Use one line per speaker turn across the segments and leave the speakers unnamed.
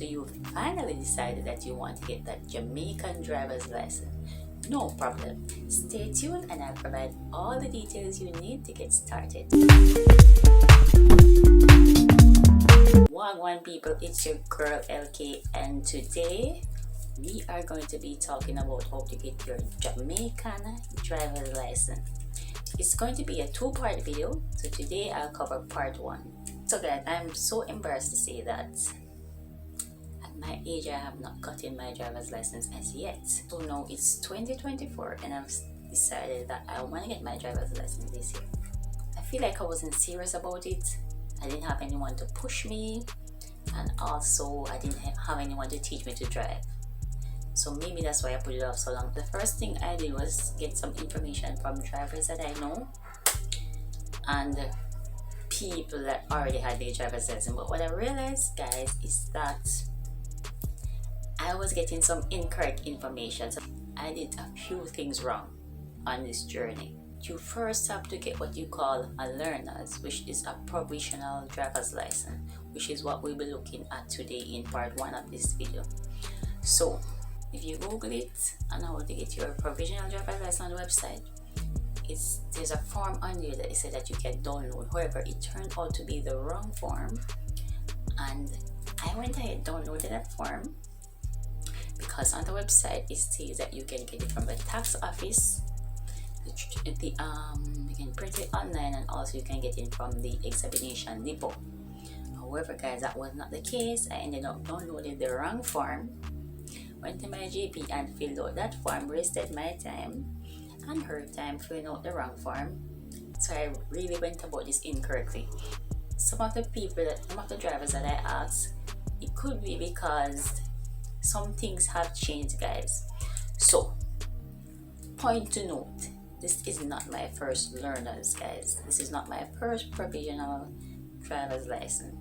So you finally decided that you want to get that Jamaican driver's license. No problem. Stay tuned and I'll provide all the details you need to get started. Wagwan people, it's your girl LK, and today we are going to be talking about how to get your Jamaican driver's license. It's going to be a two-part video, so today I'll cover part 1. So guys, I'm so embarrassed to say that at my age I have not gotten my driver's license as yet. So now it's 2024 and I've decided that I want to get my driver's license this year. I feel like I wasn't serious about it. I didn't have anyone to push me, and also I didn't have anyone to teach me to drive. So maybe that's why I put it off so long. The first thing I did was get some information from drivers that I know and people that already had their driver's license. But what I realized, guys, is that I was getting some incorrect information. So I did a few things wrong on this journey. You first have to get what you call a learner's, which is a provisional driver's license, which is what we'll be looking at today in part 1 of this video. So if you Google it and how to get your provisional driver's license on the website, there's a form on there that it said that you can download. However, it turned out to be the wrong form, and I went ahead and downloaded that form because on the website it says that you can get it from the tax office. You can print it online, and also you can get it from the examination depot. However, guys, that was not the case. I ended up downloading the wrong form, went to my GP and filled out that form, wasted my time and her time filling out the wrong form. So I really went about this incorrectly. Some of the drivers that I asked, it could be because some things have changed, guys. So point to note, this is not my first learner's, guys. This is not my first provisional driver's license.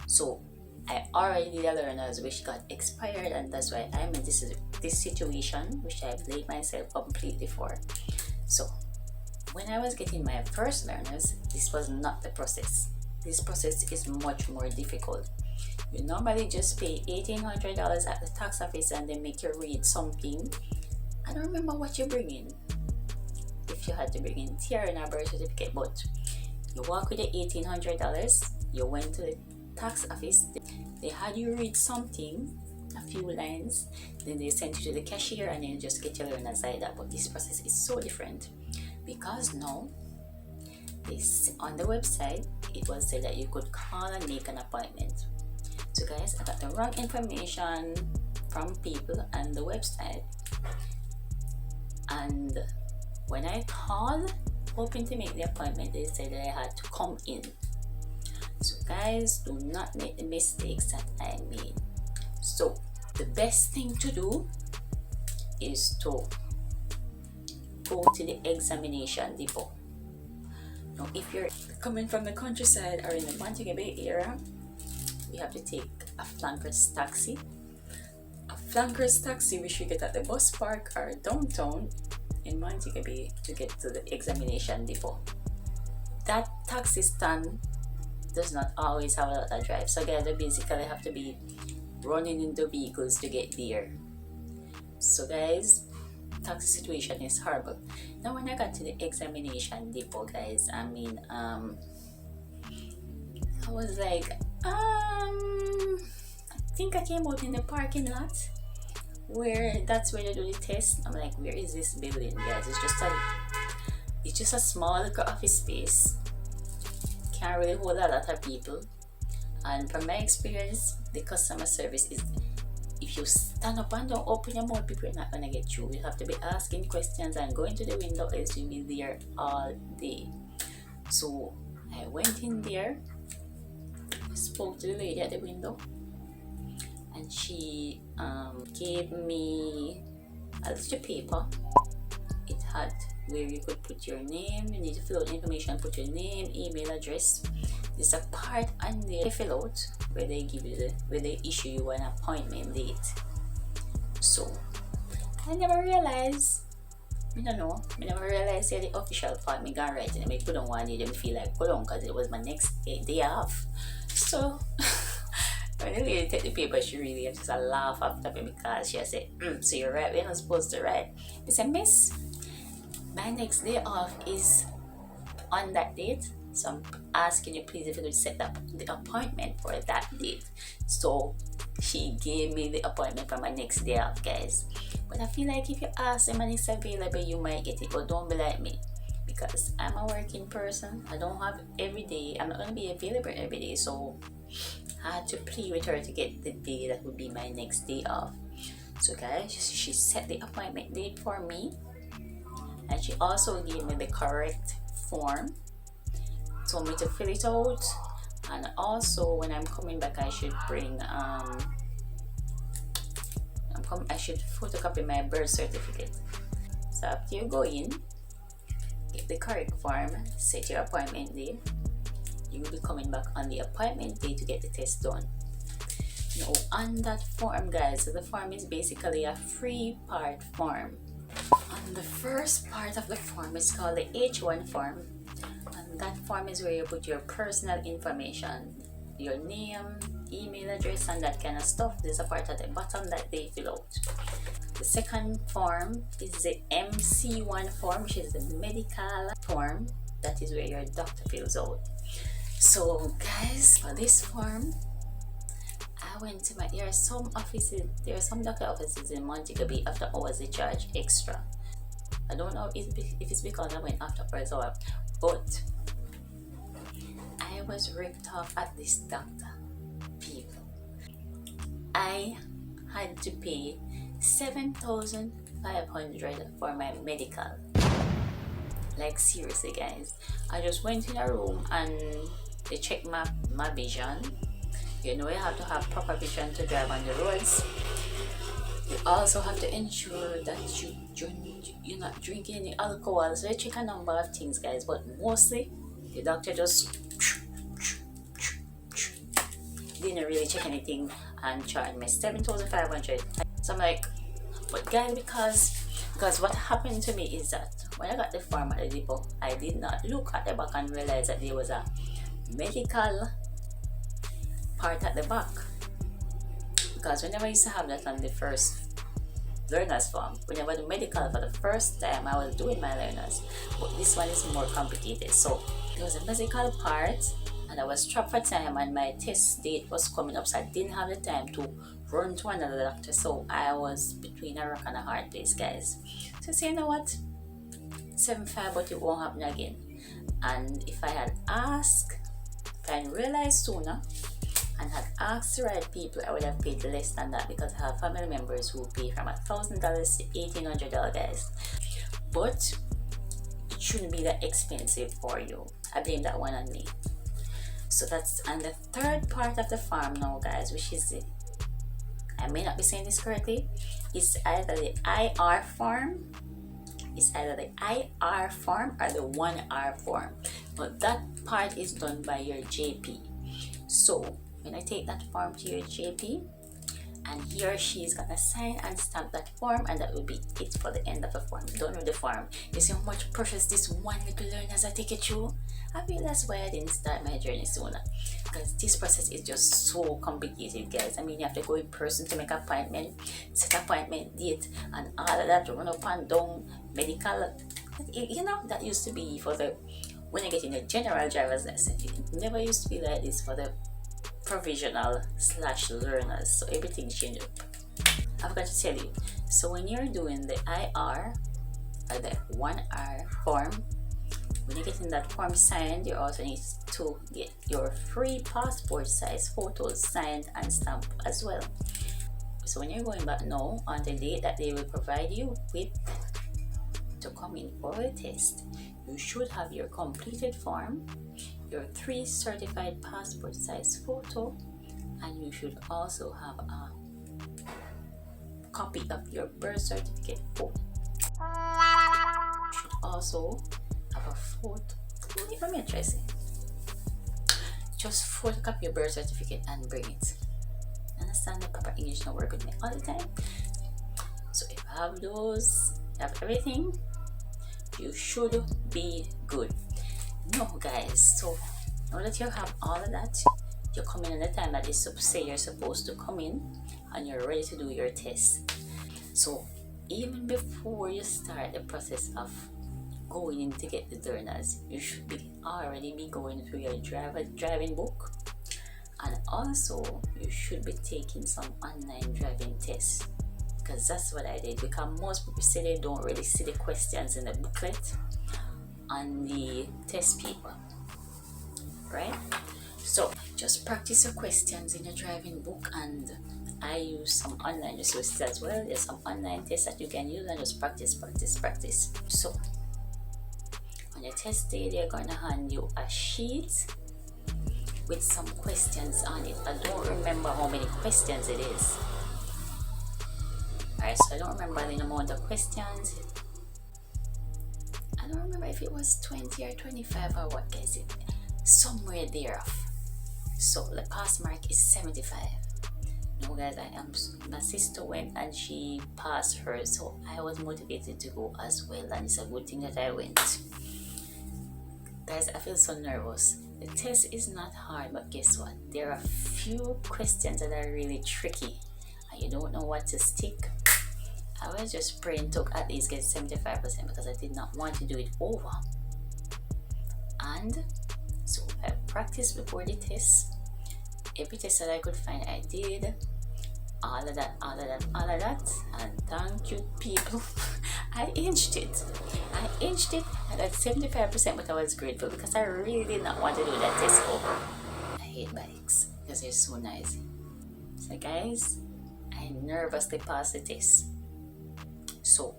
So I already did a learner's which got expired, and that's why I'm in this situation, which I blame myself completely for. So when I was getting my first learner's, this was not the process. This process is much more difficult. You normally just pay $1,800 at the tax office and they make you read something. I don't remember what you bring in. If you had to bring in TRN or birth certificate, but you walk with the $1,800, you went to the tax office, they had you read something, a few lines, then they sent you to the cashier and then you just get your learner's like that. But this process is so different because now on the website it was said that you could call and make an appointment. So guys, I got the wrong information from people on the website, and when I called hoping to make the appointment, they said that I had to come in. So guys, do not make the mistakes that I made. So the best thing to do is to go to the examination depot. Now if you're coming from the countryside or in the Montego Bay area, you have to take a flanker's taxi. A flanker's taxi which you get at the bus park or downtown in Montego Bay to get to the examination depot. That taxi stand does not always have a lot of drive, so guys, you basically have to be running into vehicles to get there. So guys, taxi situation is horrible. Now when I got to the examination depot, guys, I was like, I think I came out in the parking lot that's where they do the test. I'm like, where is this building, guys? It's just a small little office space. Can't really hold a lot of people, and from my experience, the customer service is, if you stand up and don't open your mouth, people are not gonna get through. You have to be asking questions and going to the window, else you'll be there all day. So I went in there, spoke to the lady at the window, and she gave me a little paper. It had where you could put your name. You need to fill out information, put your name, email address. There's a part on there you fill out where they issue you an appointment date. So I never realized that the official part me got right, and I couldn't want them feel like because it was my next day off. So When the lady take the paper, she really just a laugh after me because she said, so you're right, we're not supposed to write. I said, miss, my next day off is on that date. So I'm asking you please if you could set up the appointment for that date. So she gave me the appointment for my next day off, guys. But I feel like if you ask them and it's available, you might get it. But don't be like me, because I'm a working person. I don't have every day. I'm not going to be available every day. So I had to plead with her to get the day that would be my next day off. So guys, she set the appointment date for me. And she also gave me the correct form, told me to fill it out, and also when I'm coming back I should bring I should photocopy my birth certificate. So after you go in, get the correct form, set your appointment date, you will be coming back on the appointment day to get the test done. Now on that form, guys, so the form is basically a 3-part form. On the first part of the form is called the H1 form, and that form is where you put your personal information, your name, email address, and that kind of stuff. There's a part at the bottom that they fill out. The second form is the MC1 form, which is the medical form. That is where your doctor fills out. So guys, for this form, I went to there are some doctor offices in Montego Bay. After hours they charge extra. I don't know if it's because I went after hours or what, but I was ripped off at this doctor, people. I had to pay $7,500 for my medical. Like seriously, guys. I just went in a room and they checked my vision. You know, you have to have proper vision to drive on the roads. You also have to ensure that you're not drinking any alcohol. So they check a number of things, guys. But mostly, the doctor just didn't really check anything and charged me $7,500. So I'm like, but guys, because what happened to me is that when I got the form at the depot, I did not look at the back and realize that there was a medical part at the back. Because whenever I used to have that on the first learner's form, whenever the medical for the first time I was doing my learners, but this one is more complicated. So there was a medical part and I was strapped for time and my test date was coming up, so I didn't have the time to run to another doctor. So I was between a rock and a hard place, guys. So say, you know what, 7.5, but it won't happen again. And if I had asked, if I realized sooner and had asked the right people, I would have paid less than that, because I have family members who pay from $1,000 to $1,800, guys. But it shouldn't be that expensive for you. I blame that one on me. So that's on the third part of the form now, guys, which is the, I may not be saying this correctly, it's either the IR form, or the 1R form, but that part is done by your JP. So when I take that form to your JP, and he or she is gonna sign and stamp that form, and that will be it for the end of the form. Done with the form. You see how much precious this one little learner as I take it through? I feel that's why I didn't start my journey sooner, because this process is just so complicated, guys. I mean, you have to go in person to make an appointment, set appointment date, and all of that, run up and down, medical. You know, that used to be for the, when you get in a general driver's license. It never used to be like this for the provisional / learners. So everything changed up. I've got to tell you, so when you're doing the IR or the 1R form, when you're getting that form signed, you also need to get your free passport size photos signed and stamped as well. So when you're going back now on the date that they will provide you with to come in for a test, you should have your completed form, your 3 certified passport size photo, and you should also have a copy of your birth certificate photo. You should also have a photo. Let me try it. Just photocopy your birth certificate and bring it. Understand the proper English don't work with me all the time. So if you have those, you have everything, you should be good. No, guys, so now that you have all of that, you come in at the time that is say you're supposed to come in, and you're ready to do your test. So even before you start the process of going in to get the learners, you should already be going through your driving book, and also you should be taking some online driving tests, because that's what I did. Because most people say they don't really see the questions in the booklet on the test paper, right? So just practice your questions in your driving book, and I use some online resources as well. There's some online tests that you can use, and just practice. So on your test day, they're going to hand you a sheet with some questions on it. I don't remember how many questions it is. Alright, so I don't remember the amount of questions. I don't remember if it was 20 or 25 or what, guys. Somewhere there. So the pass mark is 75. Now guys, my sister went and she passed hers, so I was motivated to go as well, and it's a good thing that I went. Guys, I feel so nervous. The test is not hard, but guess what? There are a few questions that are really tricky and you don't know what to stick. I was just praying to at least get 75% because I did not want to do it over. And so I practiced before the test. Every test that I could find, I did. All of that. And thank you, people. I inched it. I got 75%, but I was grateful because I really did not want to do that test over. I hate bikes because they're so noisy. So guys, I nervously passed the test. So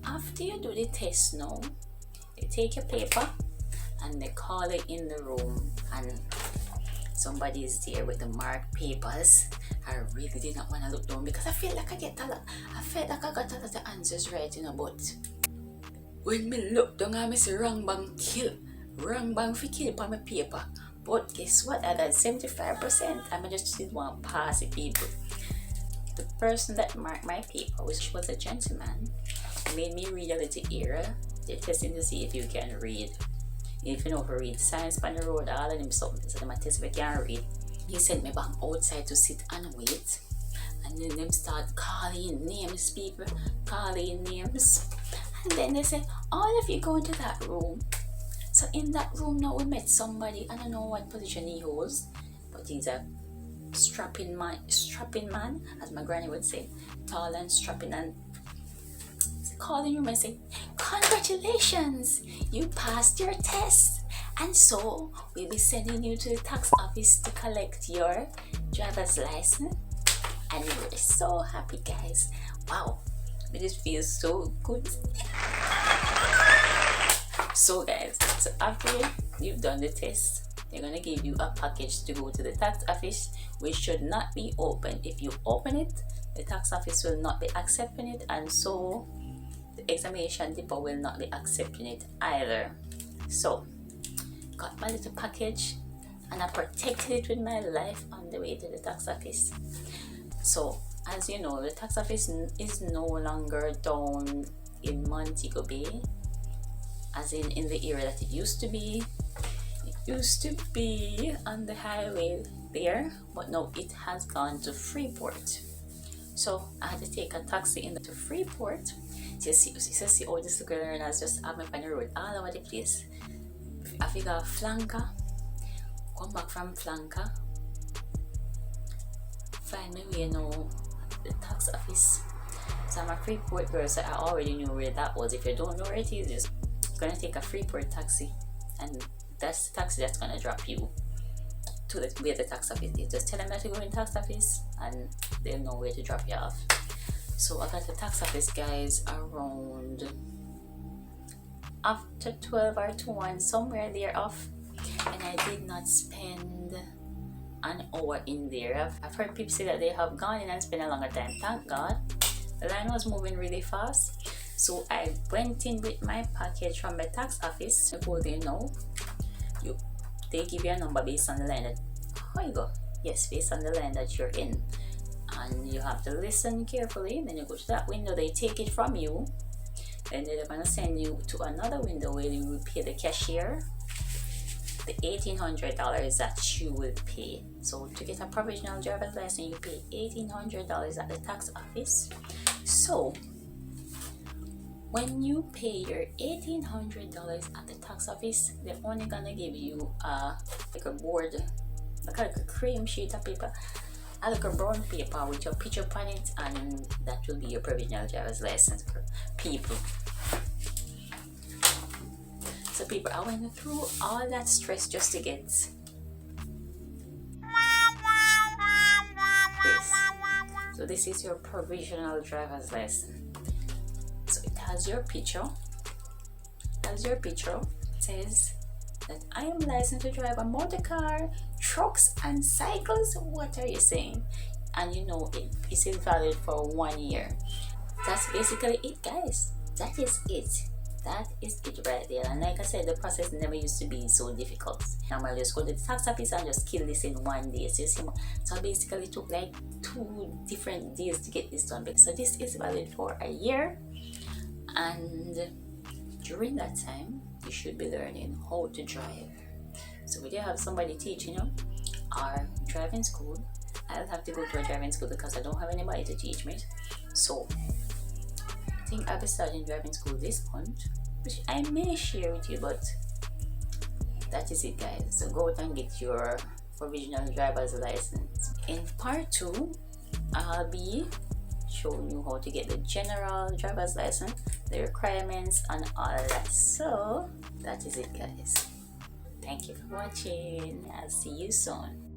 after you do the test now, you take your paper and they call it in the room, and somebody is there with the marked papers. I really did not want to look down because I felt like I got a lot of answers right, but when me look down, I miss wrong bang for kill on my paper. But guess what? I got 75%. I just didn't want to pass it, people. The person that marked my paper, which was a gentleman, made me read a little area. They're testing to see if you can read. If you know how to read signs on the road, all of them something, so they test if I can read. He sent me back outside to sit and wait. And then them start calling names, people. Calling names. And then they said, all of you go into that room. So in that room now we met somebody. I don't know what position he holds, but he's a strapping man, as my granny would say. Tall and strapping, and calling room and say, congratulations, you passed your test, and so we'll be sending you to the tax office to collect your driver's license. And we're so happy, guys. Wow, it just feels so good. So guys, so after you've done the test, they're gonna give you a package to go to the tax office, which should not be open. If you open it, the tax office will not be accepting it, and so the examination depot will not be accepting it either. So got my little package and I protected it with my life on the way to the tax office. So as you know, the tax office is no longer down in Montego Bay, as in the area that it used to be. It used to be on the highway there, but now it has gone to Freeport. So I had to take a taxi into Freeport. You see all these learners just have me on the road all over the place. I figure Flanker, come back from Flanker, find my way now the tax office. So I'm a Freeport girl, so I already knew where that was. If you don't know where it is, you're gonna take a Freeport taxi, and that's the taxi that's gonna drop you to where the tax office is. Just tell them that you go in the tax office and they'll know where to drop you off. So I got the tax office, guys, around after 12 or to 1, somewhere there off, and I did not spend an hour in there. I've heard people say that they have gone in and spent a longer time. Thank God. The line was moving really fast, so I went in with my package from the tax office. Before they know, they give you a number based on the line that, how you go? Yes, based on the line that you're in, and you have to listen carefully. Then you go to that window, they take it from you, and they're gonna send you to another window where you will pay the cashier, the $1,800 that you will pay. So to get a provisional driver's license, you pay $1,800 at the tax office. So when you pay your $1,800 at the tax office, they're only gonna give you like a board, like a cream sheet of paper, like a brown paper with your picture on it, and that will be your provisional driver's license for people. So people, I went through all that stress just to get this. So this is your provisional driver's license. So it has your picture. It says that I am licensed to drive a motor car, trucks and cycles. What are you saying? And you know it is valid for 1 year. That's basically it, guys. That is it right there. And like I said, the process never used to be so difficult. Normally just go to the tax office and just kill this in 1 day. So you see, so basically it took like 2 different days to get this done. So this is valid for a year, and during that time you should be learning how to drive. So we do have somebody teaching you our driving school. I'll have to go to a driving school because I don't have anybody to teach me. So I think I'll be starting driving school this month, which I may share with you, but that is it, guys. So go out and get your provisional driver's license. In part 2, I'll be showing you how to get the general driver's license, the requirements and all that. So that is it, guys. Thank you for watching. I'll see you soon.